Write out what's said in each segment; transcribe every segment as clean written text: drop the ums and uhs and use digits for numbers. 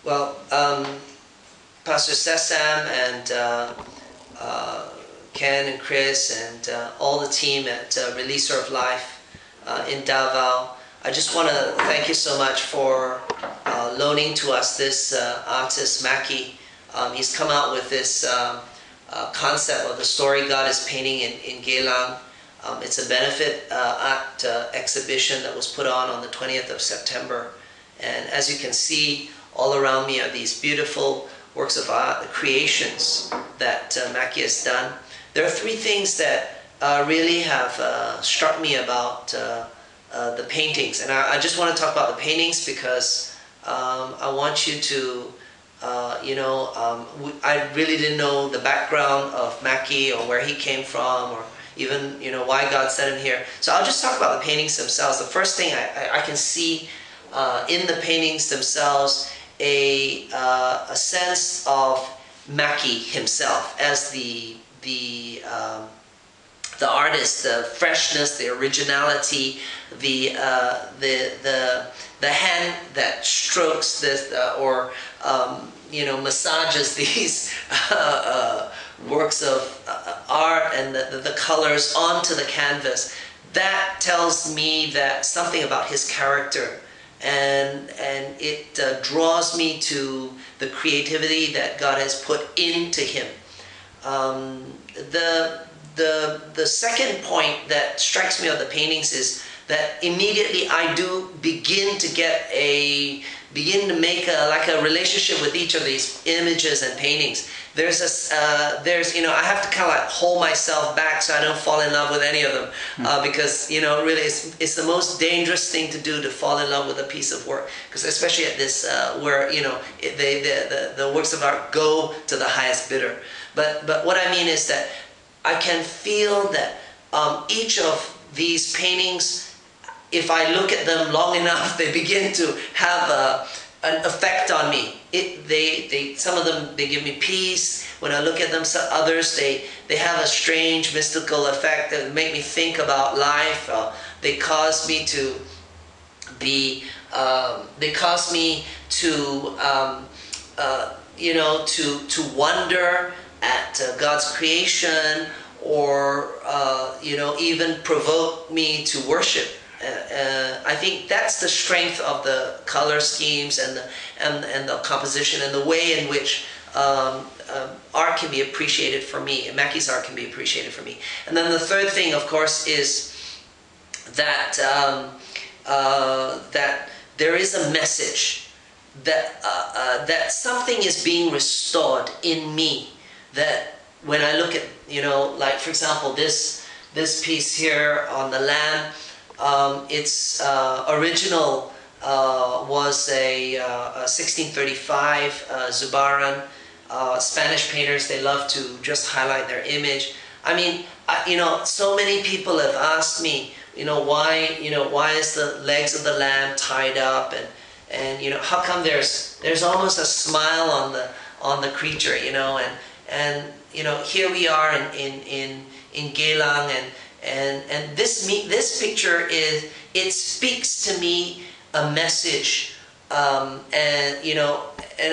Well, Pastor Sasam and Ken and Cris and all the team at Releaser of Life in Davao, I just want to thank you so much for loaning to us this artist, Macky. He's come out with this concept of the story God is painting in Geylang. It's a benefit art exhibition that was put on the 20th of September. And as you can see, all around me are these beautiful works of art, the creations that Macky has done. There are three things that really have struck me about the paintings. And I just want to talk about the paintings because I want you to, I really didn't know the background of Macky or where he came from or even, why God sent him here. So I'll just talk about the paintings themselves. The first thing I can see in the paintings themselves a sense of Macky himself as the artist, the freshness, the originality, the hand that strokes this or massages these works of art and the colors onto the canvas. That tells me that something about his character. And it draws me to the creativity that God has put into him. The second point that strikes me of the paintings is that immediately I do begin to make a relationship with each of these images and paintings. I have to kind of hold myself back so I don't fall in love with any of them, because really it's the most dangerous thing to do, to fall in love with a piece of work, because especially at this where the works of art go to the highest bidder. But what I mean is that I can feel that each of these paintings, if I look at them long enough, they begin to have an effect on me. Some of them, they give me peace when I look at them. Some others, they have a strange mystical effect that make me think about life. They cause me to be. They cause me to to wonder at God's creation, or even provoke me to worship. I think that's the strength of the color schemes and the composition and the way in which art can be appreciated for me, and Macky's art can be appreciated for me. And then the third thing, of course, is that that there is a message, that something is being restored in me. That when I look at, like for example, this piece here on the lamb. Its original was a 1635 Zubaran. Spanish painters, they love to just highlight their image. I mean, so many people have asked me, why is the legs of the lamb tied up, and how come there's almost a smile on the creature, and here we are in Geylang, and this picture it speaks to me a message, and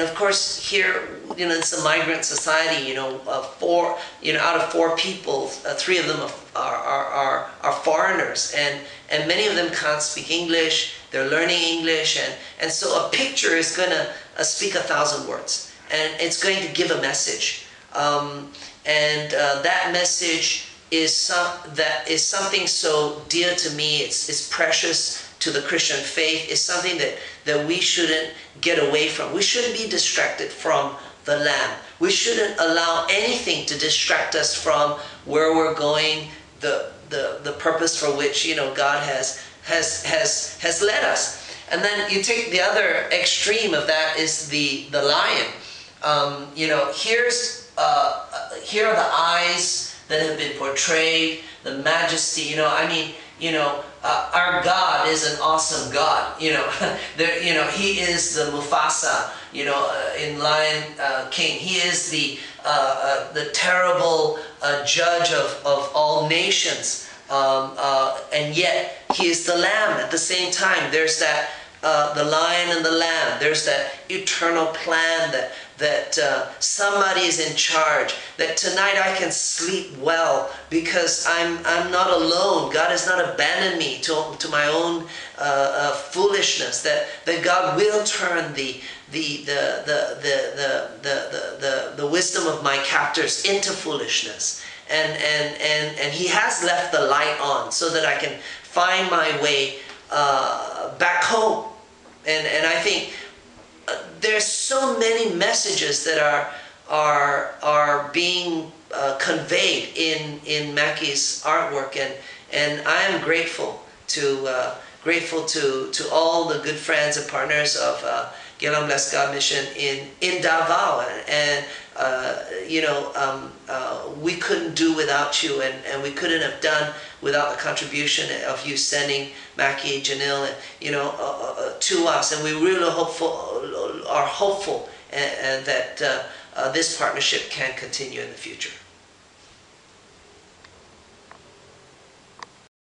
of course here it's a migrant society. Out of 4 people, 3 of them are foreigners, and many of them can't speak English. They're learning English, and so a picture is going to speak 1,000 words, and it's going to give a message, and that message is something so dear to me. It's precious to the Christian faith. It's something that we shouldn't get away from. We shouldn't be distracted from the Lamb. We shouldn't allow anything to distract us from where we're going, the purpose for which God has led us. And then you take the other extreme of that is the lion. Here are the eyes that have been portrayed, the majesty. Our God is an awesome God. He is the Mufasa, in Lion King. He is the terrible judge of all nations, and yet he is the Lamb at the same time. There's that the lion and the lamb. There's that eternal plan that somebody is in charge. That tonight I can sleep well because I'm not alone. God has not abandoned me to my own foolishness. That God will turn the wisdom of my captors into foolishness. And He has left the light on so that I can find my way back home. And I think there's so many messages that are being conveyed in Macky's artwork, and I am grateful to all the good friends and partners of Geylang Bless God Mission in Davao, and we couldn't do without you, and we couldn't have done without the contribution of you sending Macky, Janelle, to us. And we really are hopeful and that this partnership can continue in the future.